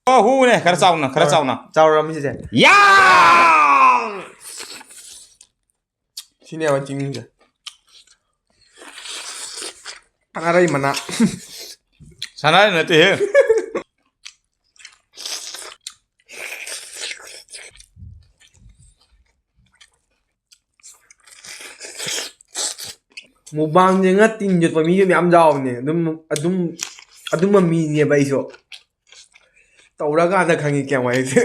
hu này khá trâu nè trâu rồi mình sẽ yeah xin chào anh chị ăn ở đây mà nè sao nói nữa thì Mukbang nga tinjot pa mi am jaw ne adum ma mi ne bai so tawra ga na khangi kya wai se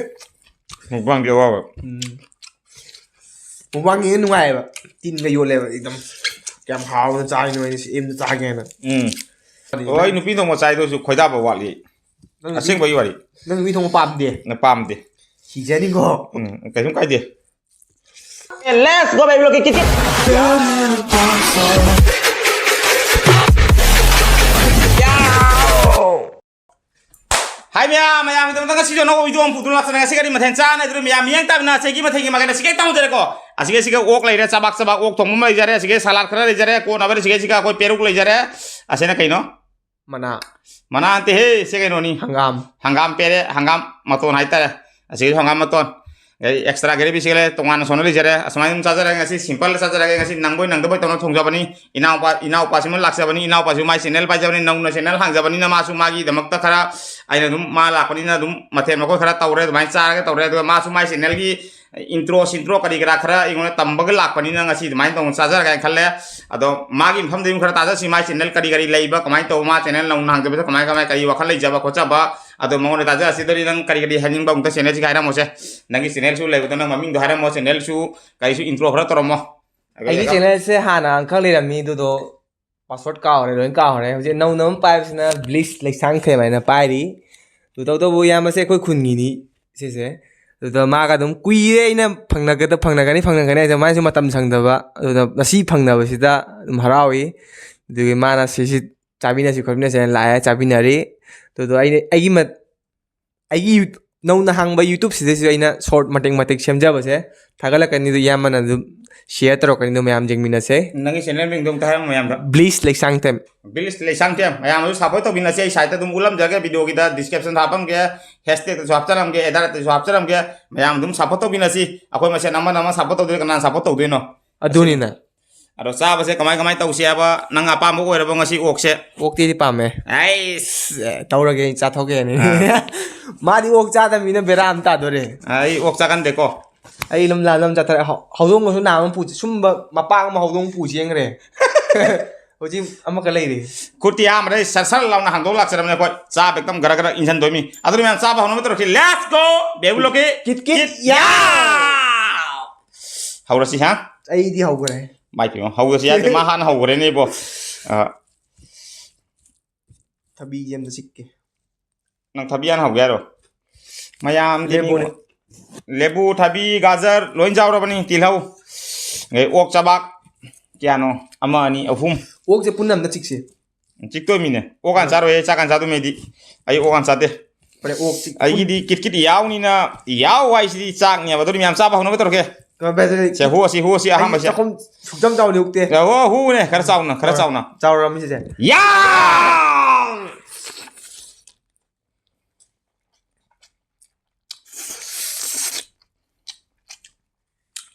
Mukbang kêu vào Mukbang ni nuai ba tin ga yo le ekdam kyam haw na chai no ni em na cha ge na oi nu pi thong ma chai do su khoi da ba wa li asing ba yi wa li nang wi thong pam de na pam de si je ni go cái chúng cái gì Let's go babyblogkitkit. Hai maya itu tentang sih jono video am putun laksana sih kali mathen cha na itu maya miang tapi na segi mathen magana sih tahu jere ko asige sih ok lai re sabak ok thong mai jare sih salad khara lai jare ko na bare sih ko peruk lai jare asena kai no mana ante he sih kai no ni hangam pere hangam maton hai ta asige hangam maton extra gari bisikle tongan sonoli jare asmai charger ngasi simple charger ngasi nangboi nangdoi tono thongjabani inau pa simon laksabani inau pa mai channel pa jabani nau channel hangjabani na masu magi damakta khara aina dum ma lakoni na dum mathen mako khara tawre mai chara ga tawre do masu mai channel gi intro kari gra khara ingone tambag lakoni na ngasi mai tong charger ga khalle ado magi pham dim khara taja si mai channel kari leiba kamai to ma channel nau hangjabe kamai kari wakhal lei jaba khochaba ado mangone taja asidari nang kari haning bang ta channel ji gaira mose nangi channel su lei nang maming do hara mo channel su kai su intro khara toromo ai channel se hana khang le mi do password ka hore loin ka hore je nau nam pai na bliss like sang the mai na pai ri tu to bu ya ma se khoi khun gi ni se tu ma ga dum kui re ina phangna ga ni ja mai su matam sang da ba tu nasi phangna ba si da harawi du ma na si chabi na si khobina se la ya chabi na ri tu ai nau na hang ba YouTube si de aina short matek semja ba se thagala kan ni du ya mana du share taro kan ni mayam jengmina se nangi channel ring dum ta mayam da bliss like sang tem mayam su support to bina se site dum ulam jaga video ki da description thapam ge hashtag to swap charam ge edar to swap charam ge mayam dum support to bina si akoi ma se nama support to de kan support to de no aduni na ado sa ba se kamai tau sia ba nang apa mo ko ba ngasi ok se ok ti pa me ai taura ge cha thoge ni ma di ok cha da mina beram ta dore ai ok cha kan de ko ai lam cha thara haudong ko na ma pu sum ba mapang ma haudong pu chieng re hoji ama ka lai re kurti am re sar law na hang do lak charam ne ko cha bekdam gara insan doimi adru man cha ba hono metro ki let's go babyblogki kitkityaow haura si ha ai di hau gre mai ki haura si ya te ma han haure ne bo thabi jem da sikke nang thabian hau ga ro mayam lebu thabi gajar loin jaw ro bani tilhau nge ok chabak kiano ama ani ahum ok je punam na chik se chik to mine ok an charo e chakan chadu medi ai ok an chate pare ok chik ai di kitkityaow ni na yaw wai si chak nya ba do miam cha ba hono betor ke ka ba se ho si aham ba se kom sukjam jaw ni ukte hu ne khar chaw na chaw ra mi se ya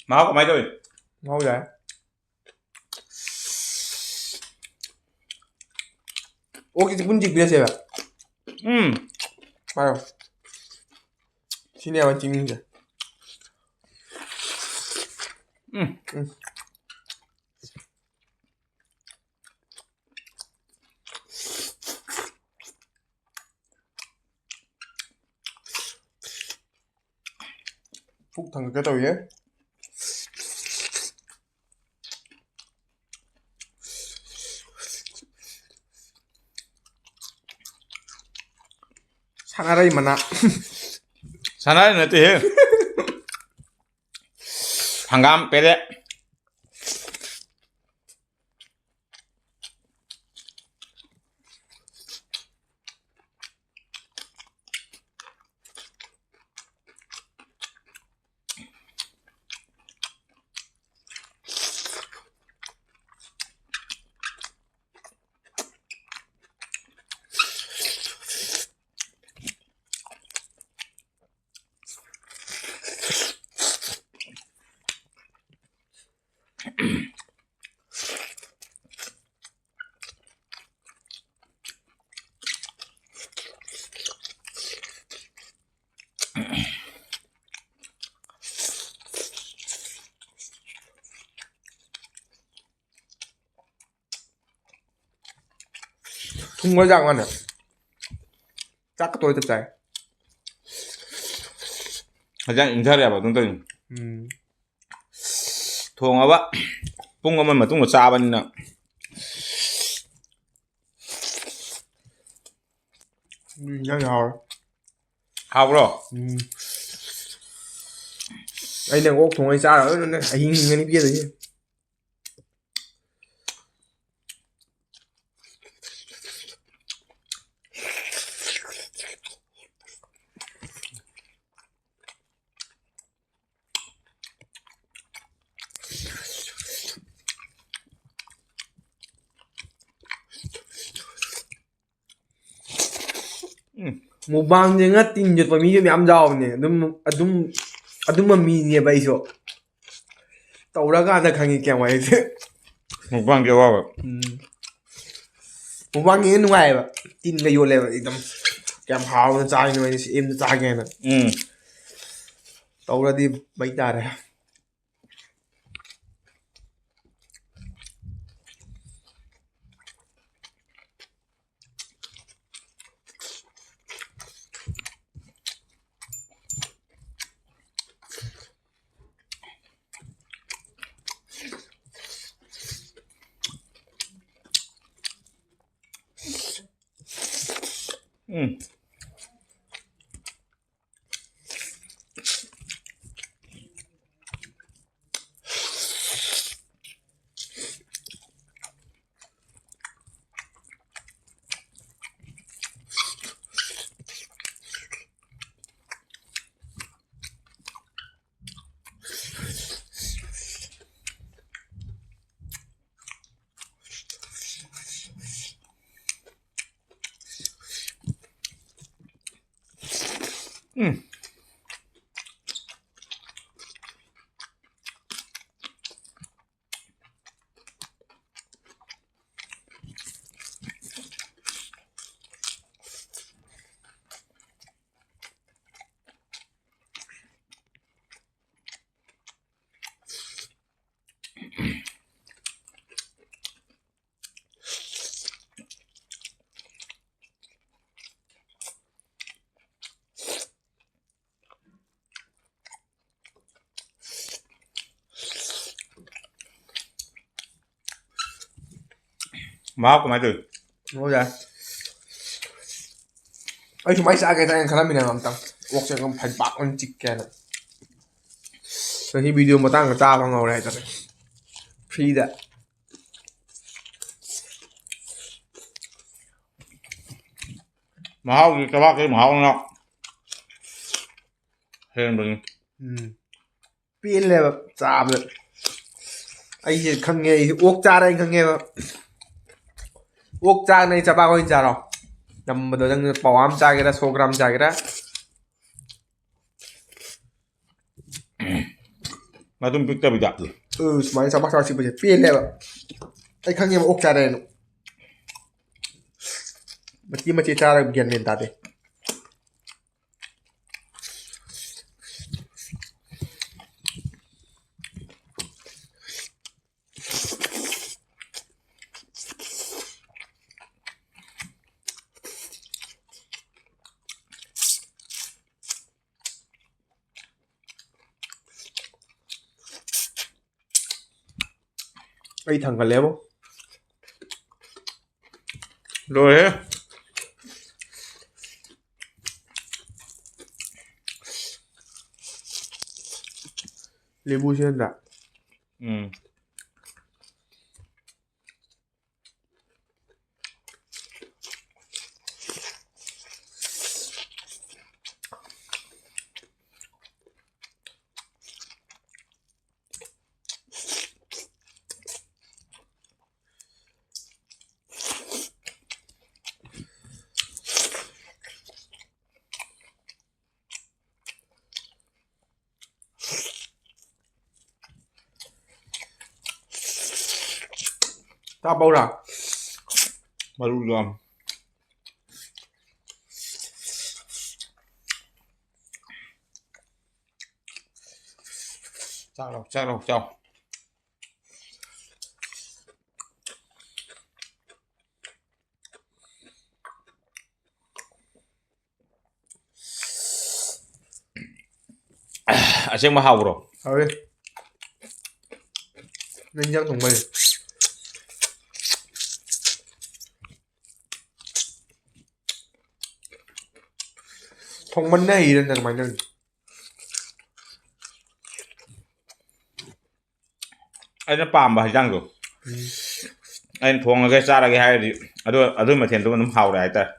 mau có mấy rồi mau rồi ok thì pun jik biasa ya ayo sini awak cingin je phúc thằng cái tôi ấy Sanarai mana? Sanarai nanti he. Hangam pede. thùng có dạng ăn nè chắc tôi tập trái 가장 인사해봐 동동이 통화봐 뽕거만 맞던 거 짜봤나 nhang nhào 하브로 anh đang ốc thùng ấy xa rồi anh hình cái kia rồi Mukbang nga tinjot pa mi yam jaw ne adum mi ne ba iso tawra ga da khangi kya wai se 먹방 겨워 mukbang ni nuai ba tin ga yo le ba ekdam kyam haw na cha ni se em cha ge na tawra di bai ta re 마하고 말들 ngồi ra ai chúng mày sao cái này khá là mình làm tăng ốc sẽ không phải bạc con chích cái này cái video mà tăng cái ta vào ngầu này thật free that 마하고 저밖에 마하고 나 해는 분 pin làแบบchạm rồi anh chỉ khăng nghe ốc cha đây khăng nghe mà ốc cha này chả bao nhiêu chả rồi nằm ở đây bảo am cha cái đó 100 gram cha cái đó 나좀 빅잡이다 많이 잡아 잡지 보지 pin làแบบanh khăng nghe mà ốc cha đây mà chỉ cha rồi gần lên ta đây cái thằng còn léo không rồi hết lebu sih enggak ta bao ra 바로 좀 짜로 ꯑꯁꯦꯡꯕ ꯍꯥꯎꯕ꯭ꯔꯣ ꯍꯥꯎꯋꯦ ꯅꯪ ꯏꯟꯖꯥꯡ ꯊꯣꯡꯕꯊꯣꯡꯃꯟꯅ ꯍꯩꯔꯅ ꯀꯃꯥꯏꯅ ꯑꯩꯅ ꯄꯥꯝꯕ ꯍꯩꯖꯥꯡꯗꯣ ꯑꯩꯅ ꯊꯣꯡꯉꯒ ꯆꯥꯔꯒꯦ ꯍꯥꯏꯔꯗꯤ ꯑꯗꯨ ꯃꯊꯦꯜꯗꯨ ꯑꯗꯨꯝ ꯍꯥꯎꯔꯦ ꯍꯥꯏꯇꯥꯔꯦ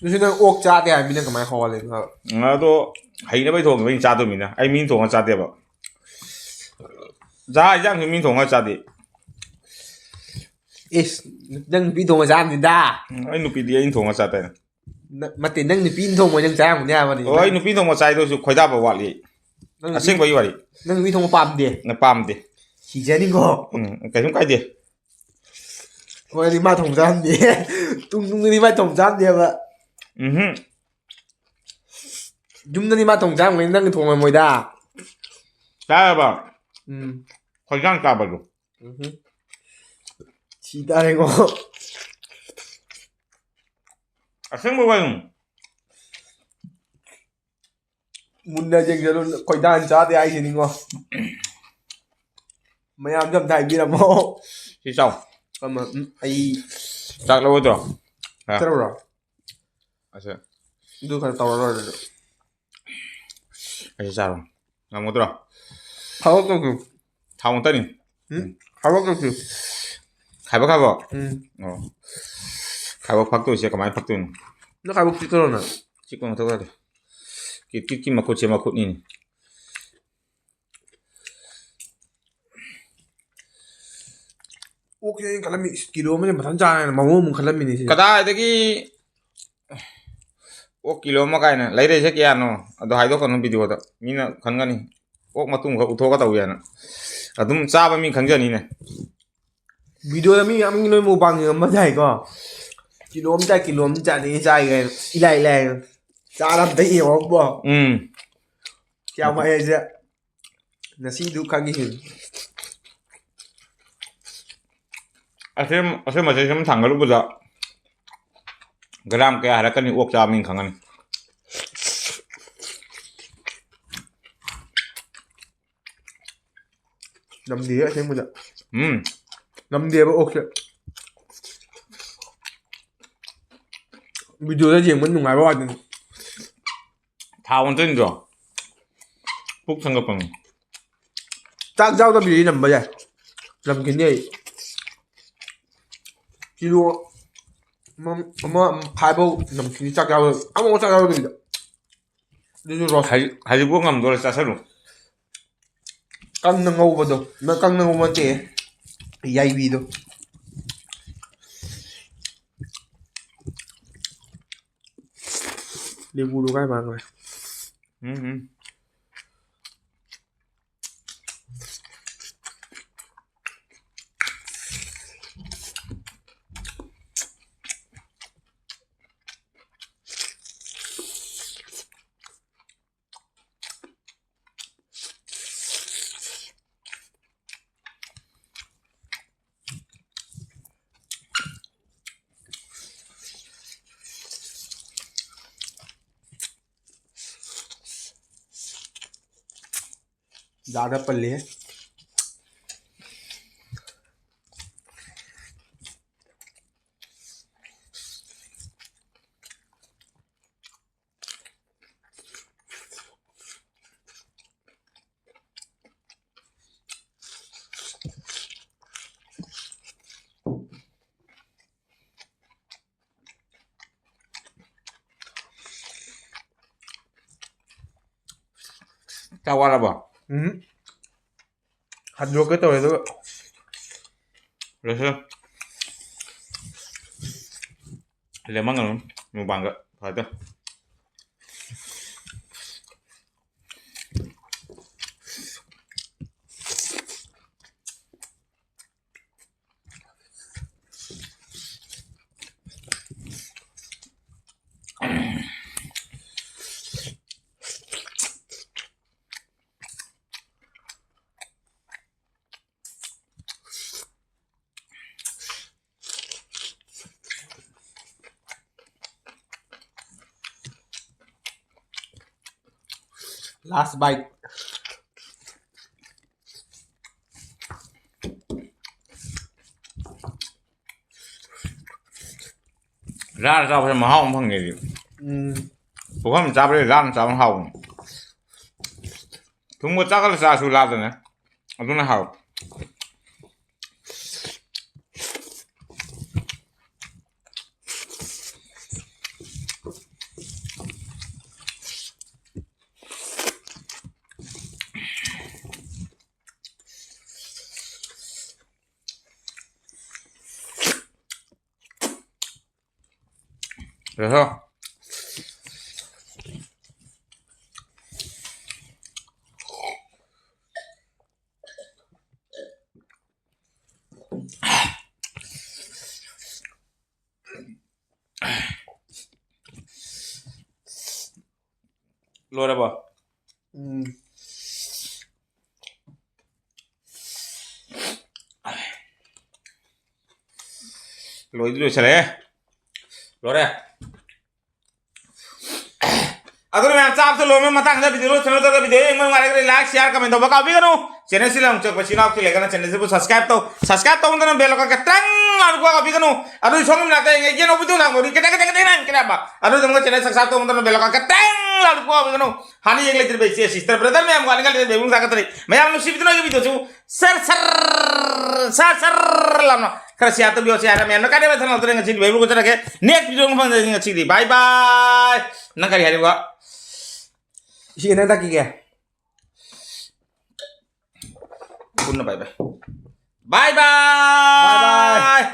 ꯑꯗꯨꯁꯨ ꯅꯪ ꯑꯣꯛ ꯆꯥꯗꯦ ꯍꯥꯏꯕꯅꯤꯅ ꯀꯃꯥꯏꯅ ꯍꯥꯎꯍꯜꯂꯤꯅꯣ ꯍꯥꯏꯕ ꯑꯗꯣ ꯍꯩꯅꯕꯩ ꯊꯣꯡꯉꯤꯕꯩ ꯆꯥꯗꯣꯏꯃꯤꯅ ꯑꯩ ꯃꯤꯅ ꯊꯣꯡꯉ ꯆꯥꯗꯦꯕ ꯍꯩꯖꯥꯡꯁꯨ ꯃꯤꯅ ꯊꯣꯡꯉ ꯆꯥꯗꯦ ꯏꯁ ꯅꯪ ꯅꯨꯄꯤ ꯊꯣꯡꯕ ꯆꯥꯔꯝꯅꯤꯗ ꯑꯩ ꯅꯨꯄꯤꯗꯤ ꯑꯩꯅ ꯊꯣꯡꯉ ꯆꯥꯗꯣꯏꯅꯦ ꯅꯠꯇꯦ ꯅꯪ ꯅꯨꯄꯤꯅ ꯊꯣꯡꯕ ꯅꯪ ꯆꯥꯔꯝꯒꯅꯤ ꯍꯥꯏꯕꯅꯤ ꯑꯣ ꯑꯩ ꯅꯨꯄꯤ ꯊꯣꯡꯕ ꯆꯥꯏꯗꯨꯁꯨ ꯈꯣꯏꯗꯥꯕ ꯋꯥꯠꯂꯤ ꯑꯁꯦꯡꯕꯒꯤ ꯋꯥꯔꯤ ꯅꯪ ꯅꯨꯄꯤ ꯊꯣꯡꯕ ꯄꯥꯝꯗꯦ ꯄꯥꯝꯗꯦ ꯁꯤꯖꯅꯤꯀꯣ ꯀꯩꯁꯨꯝ ꯀꯥꯏꯗꯦ ꯍꯣꯏꯗꯤ ꯃꯥ ꯊꯣꯡ ꯆꯥꯝꯗꯦ ꯇꯨꯡꯗꯗꯤ ꯃꯥ ꯊꯣꯡ ꯆꯥꯝꯗꯦꯕ ꯌꯨꯝꯗꯗꯤ ꯃꯥ ꯊꯣꯡ ꯆꯥꯔꯝꯒꯅꯤ ꯅꯪꯅ ꯊꯣꯡꯉꯝꯃꯣꯏꯗ ꯆꯥꯔꯕ ꯈꯣꯏꯖꯥꯡ ꯆꯥꯕꯗꯣ ꯁꯤ ꯇꯥꯔꯦꯀꯣ ꯑꯁꯦꯡꯕ ꯋꯥꯔꯤ ꯃꯨꯟꯅ ꯌꯦꯡꯖꯜꯂꯨ ꯈꯣꯏꯗꯥꯅ ꯆꯥꯗꯦ ꯍꯥꯏꯁꯤꯅꯤꯉꯣ ꯃꯌꯥꯝꯁꯨ ꯑꯝꯇ ꯍꯥꯏꯕꯤꯔꯝꯃꯣ ꯁꯤ ꯆꯥꯎ ꯑꯩ ꯆꯥꯛ ꯂꯧꯔꯣꯏꯗ꯭ꯔꯣ ꯆꯠꯂꯨꯔꯣ ꯑꯁꯦ ꯑꯗꯨ ꯈꯔ ꯇꯧꯔꯔꯣ ꯑꯗꯨꯗ ꯑꯩ ꯆꯥꯔꯣ ꯉꯝꯒꯗ꯭ꯔꯣ ꯊꯕꯛ ꯇꯧꯁꯤ ꯊꯥꯎ ꯉꯛꯇꯅꯤ ꯊꯕꯛ ꯇꯧꯁꯤ ꯈꯥꯏꯕ ꯑꯣ ꯈꯥꯏꯕ ꯐꯛꯇꯣꯏꯁꯦ ꯀꯃꯥꯏꯅ ꯐꯛꯇꯣꯏꯅꯣ ꯅꯪ ꯈꯥꯏꯕ ꯆꯤꯛꯇꯔꯣ ꯅꯪ ꯆꯤꯛꯄ ꯃꯊꯧ ꯇꯥꯗꯦ ꯀꯤꯠꯀꯤꯠꯀꯤ ꯃꯈꯨꯠꯁꯦ ꯃꯈꯨꯠꯅꯤꯅꯤ ꯑꯣꯛꯁꯦ ꯑꯩꯅ ꯈꯜꯂꯝꯃꯤ ꯀꯤꯂꯣ ꯑꯃꯁꯦ ꯃꯊꯟ ꯆꯥꯔꯦꯅ ꯃꯃꯣꯟꯃꯨꯛ ꯈꯜꯂꯝꯃꯤꯅꯤ ꯁꯤ ꯀꯗꯥꯏꯗꯒꯤ ꯑꯣꯛ ꯀꯤꯂꯣ ꯑꯃ ꯀꯥꯏꯅ ꯂꯩꯔꯛꯏꯁꯦ ꯀꯌꯥꯅꯣ ꯑꯗꯣ ꯍꯥꯏꯗꯣꯛꯀꯅꯨ ꯚꯤꯗꯤꯑꯣꯗ ꯃꯤꯅ ꯈꯟꯒꯅꯤ ꯑꯣꯛ ꯃꯇꯨꯡ ꯈꯛ ꯎꯠꯊꯣꯛꯑꯒ ꯇꯧꯋꯦꯅ ꯑꯗꯨꯝ ꯆꯥꯕ ꯃꯤ ꯈꯪꯖꯅꯤꯅꯦ ꯚꯤꯗꯤꯑꯣꯗ ꯃꯤ ꯌꯥꯝ ꯅꯣꯏ ꯃꯨꯛꯕꯥꯡ ꯌꯦꯡꯉꯝꯕ ꯌꯥꯏꯀꯣ ꯀꯤꯂꯣ ꯑꯃ ꯆꯥꯏ ꯀꯤꯂꯣ ꯑꯃ ꯆꯥꯅꯤ ꯆꯥꯏꯒ ꯏꯂꯥꯏ ꯂꯥꯏ ꯆꯥꯔ ꯑꯝꯇ ꯌꯦꯡꯉꯣꯕꯣ ꯀꯌꯥꯝ ꯋꯥꯏ ꯍꯥꯏꯁꯦ ꯉꯁꯤꯗꯨ ꯈꯪꯉꯤꯁꯤ ꯑꯁꯦꯡꯕꯁꯦ ꯁꯨꯝ ꯊꯥꯡꯒꯠꯂꯨꯕꯗ ꯒ꯭ꯔꯥꯝ ꯀꯌꯥ ꯍꯥꯏꯔꯛꯀꯅꯤ ꯑꯣꯛ ꯆꯥꯕ ꯃꯤ ꯈꯪꯒꯅꯤ ꯉꯝꯗꯦꯍꯦ ꯑꯁꯦꯡꯕꯗ ꯉꯝꯗꯦꯕ ꯑꯣꯛꯁꯦ ꯚꯤꯗꯤꯑꯣꯗ ꯌꯦꯡꯕ ꯅꯨꯡꯉꯥꯏꯕ ꯋꯥꯗꯅꯤ ꯊꯥꯎ ꯉꯛꯇꯅꯤꯗꯣ ꯄꯨꯛ ꯊꯪꯒꯠꯄꯅꯤ ꯆꯥꯛ ꯆꯥꯗꯕꯤꯗꯤ ꯅꯝꯕ ꯌꯥꯏ ꯅꯝꯈꯤꯅꯤ ꯑꯩ ꯀꯤꯂꯣ ꯑꯃ ꯐꯥꯏꯐꯥꯎ ꯅꯝꯈꯤꯅꯤ ꯆꯥꯛ ꯆꯥꯕ ꯑꯃꯨꯛ ꯆꯥꯛ ꯆꯥꯗꯕꯤꯗ ꯑꯗꯨꯁꯨ ꯔꯣꯁ ꯍꯧꯖꯤꯛꯐꯥꯎ ꯉꯝꯗꯣꯔꯦ ꯆꯥꯁꯜꯂꯨ ꯀꯪꯅ ꯉꯧꯕꯗꯣ ꯀꯪꯅ ꯉꯧꯕ ꯅꯠꯇꯦ ꯌꯥꯏꯕꯤꯗꯣ ꯂꯦꯕꯨꯗꯣ ꯀꯥꯏ ꯃꯥꯡꯈ꯭ꯔꯦ ज़्यादा पल्ले है ꯆꯥꯛ ꯋꯥꯠꯂꯕꯣ हदरोके तौरे तो ꯂꯣꯏꯁꯤꯜ ꯂꯦꯝꯃꯟꯒꯅꯨ ꯃꯨꯛꯕꯥꯡꯒ ꯐꯗꯦ लास्ट बाइट ร้านเจ้าเป็นมาห้องพังไงดิผมว่ามันจับเลยร้านเจ้าห้องทุกหมดจักรสาสุราตัวนะเอาตัวนั้นห้องเดี๋ยวรู้ได้ป่ะรู้ดูเฉลยรู้ได้अगर मैं आपसे आपसे लोग में मत आंगे वीडियो चैनल तो वीडियो एक बार मारेगा लाइक शेयर कमेंट तो बका भी करो चैनल से हम चक बचिना आपके लेकर ना चैनल से सब्सक्राइब तो उनको बेल का टंग लाडू का भी करो अरे सोंग में लगता है ये नो वीडियो ना मोरी केटा ना केटा बा अरे तुमको चैनल सब्सक्राइब तो उनको बेल का टंग लाडू का भी करो हानि एक लेटर बेची है सिस्टर ब्रदर में हम गाने का लेते बेबुल साकत रही मैं आप लोग सी वीडियो की वीडियो छू सर लाना खरस या तो भी हो से यार मैं ना काटे में था ना उतरेंगे चीज बेबुल को चला के नेक्स्ट वीडियो में फोन देंगे चीज बाय बाय ना करी हारी हुआ Chị này ta kìa. Bye bye. Bye bye.